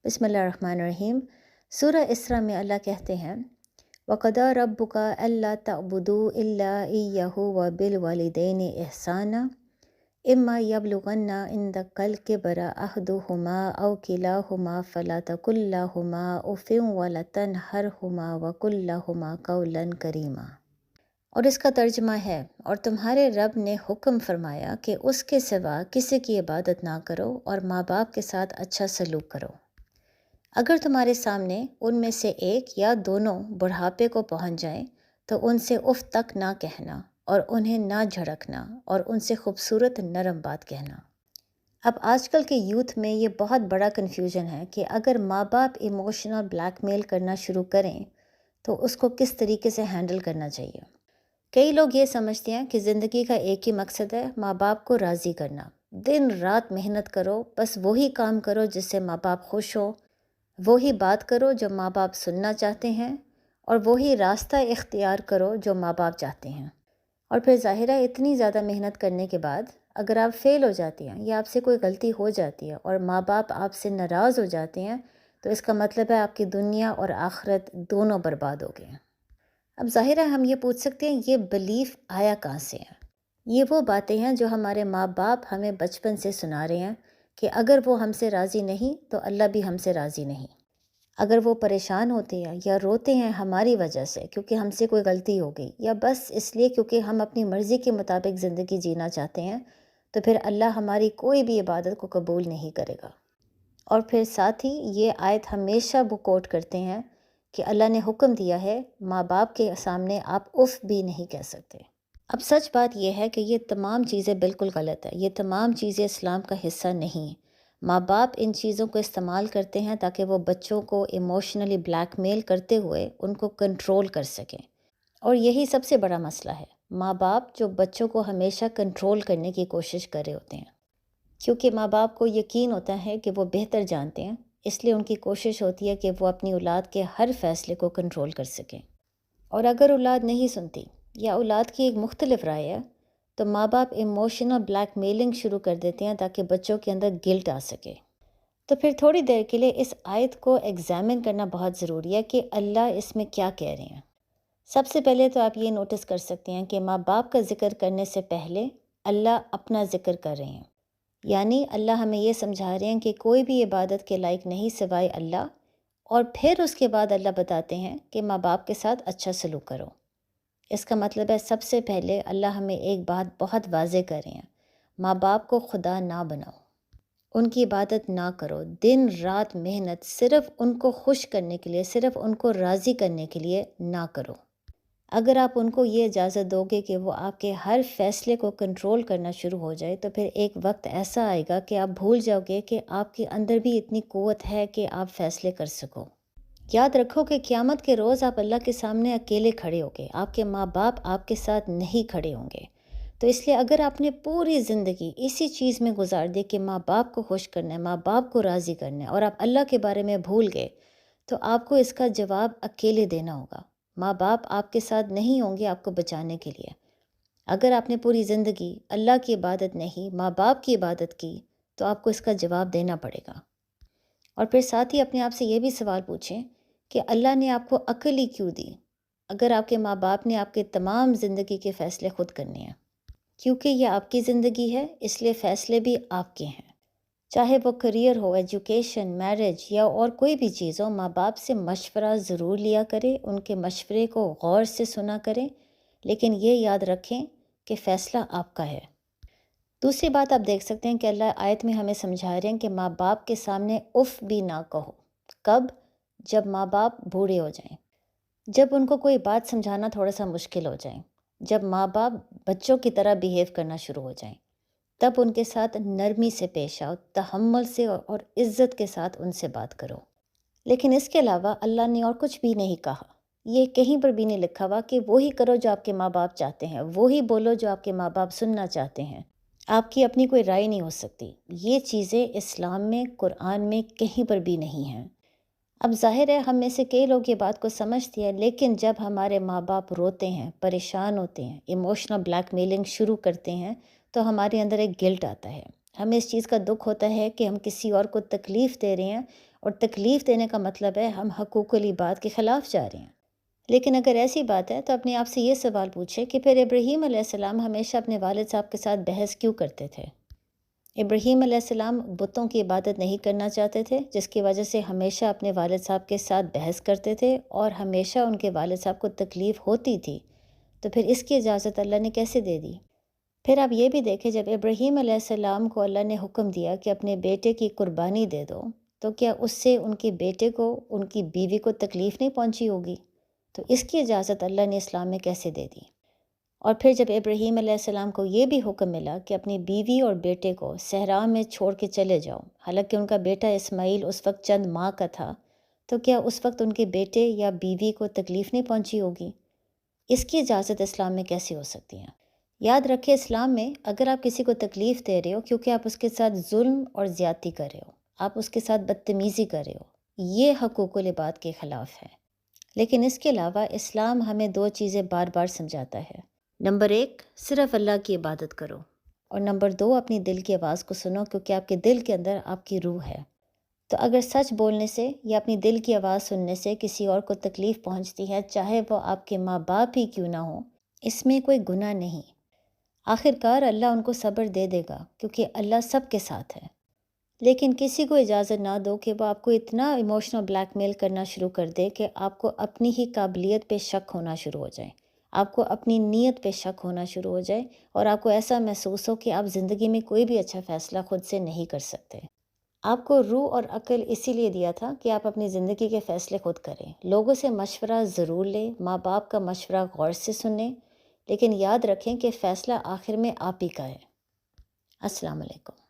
بسم اللہ الرحمن الرحیم۔ سورہ اسراء میں اللہ کہتے ہیں وَقَضَىٰ رَبُّكَ أَلَّا تَعْبُدُوا إِلَّا إِيَّاهُ وَبِالْوَالِدَيْنِ إِحْسَانًا إِمَّا يَبْلُغَنَّ عِندَكَ الْكِبَرَ أَحَدُهُمَا أَوْ كِلَاهُمَا فَلَا تَقُل لَّهُمَا أُفٍّ وَلَا تَنْهَرْهُمَا وَقُل لَّهُمَا قَوْلًا كَرِيمًا۔ اور اس کا ترجمہ ہے، اور تمہارے رب نے حکم فرمایا کہ اس کے سوا کسی کی عبادت نہ کرو اور ماں باپ کے ساتھ اچھا سلوک کرو۔ اگر تمہارے سامنے ان میں سے ایک یا دونوں بڑھاپے کو پہنچ جائیں تو ان سے اف تک نہ کہنا اور انہیں نہ جھڑکنا اور ان سے خوبصورت نرم بات کہنا۔ اب آج کل کے یوتھ میں یہ بہت بڑا کنفیوژن ہے کہ اگر ماں باپ ایموشنل بلیک میل کرنا شروع کریں تو اس کو کس طریقے سے ہینڈل کرنا چاہیے۔ کئی لوگ یہ سمجھتے ہیں کہ زندگی کا ایک ہی مقصد ہے، ماں باپ کو راضی کرنا۔ دن رات محنت کرو، بس وہی کام کرو جس سے ماں باپ خوش ہو، وہی بات کرو جو ماں باپ سننا چاہتے ہیں، اور وہی راستہ اختیار کرو جو ماں باپ چاہتے ہیں۔ اور پھر ظاہرہ اتنی زیادہ محنت کرنے کے بعد اگر آپ فیل ہو جاتی ہیں یا آپ سے کوئی غلطی ہو جاتی ہے اور ماں باپ آپ سے ناراض ہو جاتے ہیں تو اس کا مطلب ہے آپ کی دنیا اور آخرت دونوں برباد ہو گئے ہیں۔ اب ظاہر ہے ہم یہ پوچھ سکتے ہیں یہ بلیف آیا کہاں سے ہے؟ یہ وہ باتیں ہیں جو ہمارے ماں باپ ہمیں بچپن سے سنا رہے ہیں کہ اگر وہ ہم سے راضی نہیں تو اللہ بھی ہم سے راضی نہیں۔ اگر وہ پریشان ہوتے ہیں یا روتے ہیں ہماری وجہ سے کیونکہ ہم سے کوئی غلطی ہو گئی یا بس اس لیے کیونکہ ہم اپنی مرضی کے مطابق زندگی جینا چاہتے ہیں، تو پھر اللہ ہماری کوئی بھی عبادت کو قبول نہیں کرے گا۔ اور پھر ساتھ ہی یہ آیت ہمیشہ وہ کوٹ کرتے ہیں کہ اللہ نے حکم دیا ہے ماں باپ کے سامنے آپ اف بھی نہیں کہہ سکتے۔ اب سچ بات یہ ہے کہ یہ تمام چیزیں بالکل غلط ہیں، یہ تمام چیزیں اسلام کا حصہ نہیں۔ ماں باپ ان چیزوں کو استعمال کرتے ہیں تاکہ وہ بچوں کو ایموشنلی بلیک میل کرتے ہوئے ان کو کنٹرول کر سکیں، اور یہی سب سے بڑا مسئلہ ہے، ماں باپ جو بچوں کو ہمیشہ کنٹرول کرنے کی کوشش کر رہے ہوتے ہیں، کیونکہ ماں باپ کو یقین ہوتا ہے کہ وہ بہتر جانتے ہیں، اس لیے ان کی کوشش ہوتی ہے کہ وہ اپنی اولاد کے ہر فیصلے کو کنٹرول کر سکیں۔ اور اگر اولاد نہیں سنتی یا اولاد کی ایک مختلف رائے ہے تو ماں باپ ایموشنل بلیک میلنگ شروع کر دیتے ہیں تاکہ بچوں کے اندر گلٹ آ سکے۔ تو پھر تھوڑی دیر کے لیے اس آیت کو ایگزامن کرنا بہت ضروری ہے کہ اللہ اس میں کیا کہہ رہے ہیں۔ سب سے پہلے تو آپ یہ نوٹس کر سکتے ہیں کہ ماں باپ کا ذکر کرنے سے پہلے اللہ اپنا ذکر کر رہے ہیں، یعنی اللہ ہمیں یہ سمجھا رہے ہیں کہ کوئی بھی عبادت کے لائق نہیں سوائے اللہ، اور پھر اس کے بعد اللہ بتاتے ہیں کہ ماں باپ کے ساتھ اچھا سلوک کرو۔ اس کا مطلب ہے سب سے پہلے اللہ ہمیں ایک بات بہت واضح کر رہے ہیں، ماں باپ کو خدا نہ بناؤ، ان کی عبادت نہ کرو، دن رات محنت صرف ان کو خوش کرنے کے لیے، صرف ان کو راضی کرنے کے لیے نہ کرو۔ اگر آپ ان کو یہ اجازت دو گے کہ وہ آپ کے ہر فیصلے کو کنٹرول کرنا شروع ہو جائے تو پھر ایک وقت ایسا آئے گا کہ آپ بھول جاؤ گے کہ آپ کے اندر بھی اتنی قوت ہے کہ آپ فیصلے کر سکو۔ یاد رکھو کہ قیامت کے روز آپ اللہ کے سامنے اکیلے کھڑے ہوگے، آپ کے ماں باپ آپ کے ساتھ نہیں کھڑے ہوں گے۔ تو اس لیے اگر آپ نے پوری زندگی اسی چیز میں گزار دی کہ ماں باپ کو خوش کرنا ہے، ماں باپ کو راضی کرنا ہے، اور آپ اللہ کے بارے میں بھول گئے، تو آپ کو اس کا جواب اکیلے دینا ہوگا۔ ماں باپ آپ کے ساتھ نہیں ہوں گے آپ کو بچانے کے لیے۔ اگر آپ نے پوری زندگی اللہ کی عبادت نہیں، ماں باپ کی عبادت کی، تو آپ کو اس کا جواب دینا پڑے گا۔ اور پھر ساتھ ہی اپنے آپ سے یہ بھی سوال پوچھیں کہ اللہ نے آپ کو عقل ہی کیوں دی اگر آپ کے ماں باپ نے آپ کے تمام زندگی کے فیصلے خود کرنے ہیں؟ کیونکہ یہ آپ کی زندگی ہے، اس لیے فیصلے بھی آپ کے ہیں۔ چاہے وہ کریئر ہو، ایجوکیشن، میرج یا اور کوئی بھی چیز ہو، ماں باپ سے مشورہ ضرور لیا کرے، ان کے مشورے کو غور سے سنا کریں، لیکن یہ یاد رکھیں کہ فیصلہ آپ کا ہے۔ دوسری بات آپ دیکھ سکتے ہیں کہ اللہ آیت میں ہمیں سمجھا رہے ہیں کہ ماں باپ کے سامنے اف بھی نہ کہو۔ کب؟ جب ماں باپ بوڑھے ہو جائیں، جب ان کو کوئی بات سمجھانا تھوڑا سا مشکل ہو جائے، جب ماں باپ بچوں کی طرح بیہیو کرنا شروع ہو جائیں، تب ان کے ساتھ نرمی سے پیش آؤ، تحمل سے اور عزت کے ساتھ ان سے بات کرو۔ لیکن اس کے علاوہ اللہ نے اور کچھ بھی نہیں کہا، یہ کہیں پر بھی نہیں لکھا ہوا کہ وہی کرو جو آپ کے ماں باپ چاہتے ہیں، وہی بولو جو آپ کے ماں باپ سننا چاہتے ہیں، آپ کی اپنی کوئی رائے نہیں ہو سکتی۔ یہ چیزیں اسلام میں، قرآن میں کہیں پر بھی نہیں ہیں۔ اب ظاہر ہے ہم میں سے کئی لوگ یہ بات کو سمجھتے ہیں، لیکن جب ہمارے ماں باپ روتے ہیں، پریشان ہوتے ہیں، ایموشنل بلیک میلنگ شروع کرتے ہیں تو ہمارے اندر ایک گلٹ آتا ہے، ہمیں اس چیز کا دکھ ہوتا ہے کہ ہم کسی اور کو تکلیف دے رہے ہیں اور تکلیف دینے کا مطلب ہے ہم حقوق العباد کے خلاف جا رہے ہیں۔ لیکن اگر ایسی بات ہے تو اپنے آپ سے یہ سوال پوچھے کہ پھر ابراہیم علیہ السلام ہمیشہ اپنے والد صاحب کے ساتھ بحث کیوں کرتے تھے؟ ابراہیم علیہ السلام بتوں کی عبادت نہیں کرنا چاہتے تھے، جس کی وجہ سے ہمیشہ اپنے والد صاحب کے ساتھ بحث کرتے تھے اور ہمیشہ ان کے والد صاحب کو تکلیف ہوتی تھی، تو پھر اس کی اجازت اللہ نے کیسے دے دی؟ پھر آپ یہ بھی دیکھیں، جب ابراہیم علیہ السلام کو اللہ نے حکم دیا کہ اپنے بیٹے کی قربانی دے دو، تو کیا اس سے ان کے بیٹے کو، ان کی بیوی کو تکلیف نہیں پہنچی ہوگی؟ تو اس کی اجازت اللہ نے اسلام میں کیسے دے دی؟ اور پھر جب ابراہیم علیہ السلام کو یہ بھی حکم ملا کہ اپنی بیوی اور بیٹے کو صحرا میں چھوڑ کے چلے جاؤ، حالانکہ ان کا بیٹا اسماعیل اس وقت چند ماہ کا تھا، تو کیا اس وقت ان کے بیٹے یا بیوی کو تکلیف نہیں پہنچی ہوگی؟ اس کی اجازت اسلام میں کیسے ہو سکتی ہے؟ یاد رکھیں، اسلام میں اگر آپ کسی کو تکلیف دے رہے ہو کیونکہ آپ اس کے ساتھ ظلم اور زیادتی کر رہے ہو، آپ اس کے ساتھ بدتمیزی کر رہے ہو، یہ حقوق العباد کے خلاف ہے۔ لیکن اس کے علاوہ اسلام ہمیں دو چیزیں بار بار سمجھاتا ہے۔ نمبر 1، صرف اللہ کی عبادت کرو، اور نمبر 2، اپنی دل کی آواز کو سنو، کیونکہ آپ کے دل کے اندر آپ کی روح ہے۔ تو اگر سچ بولنے سے یا اپنی دل کی آواز سننے سے کسی اور کو تکلیف پہنچتی ہے، چاہے وہ آپ کے ماں باپ ہی کیوں نہ ہوں، اس میں کوئی گناہ نہیں۔ آخر کار اللہ ان کو صبر دے دے گا، کیونکہ اللہ سب کے ساتھ ہے۔ لیکن کسی کو اجازت نہ دو کہ وہ آپ کو اتنا ایموشنل بلیک میل کرنا شروع کر دے کہ آپ کو اپنی ہی قابلیت پہ شک ہونا شروع ہو جائے، آپ کو اپنی نیت پہ شک ہونا شروع ہو جائے، اور آپ کو ایسا محسوس ہو کہ آپ زندگی میں کوئی بھی اچھا فیصلہ خود سے نہیں کر سکتے۔ آپ کو روح اور عقل اسی لیے دیا تھا کہ آپ اپنی زندگی کے فیصلے خود کریں۔ لوگوں سے مشورہ ضرور لیں، ماں باپ کا مشورہ غور سے سنیں، لیکن یاد رکھیں کہ فیصلہ آخر میں آپ ہی کا ہے۔ السلام علیکم۔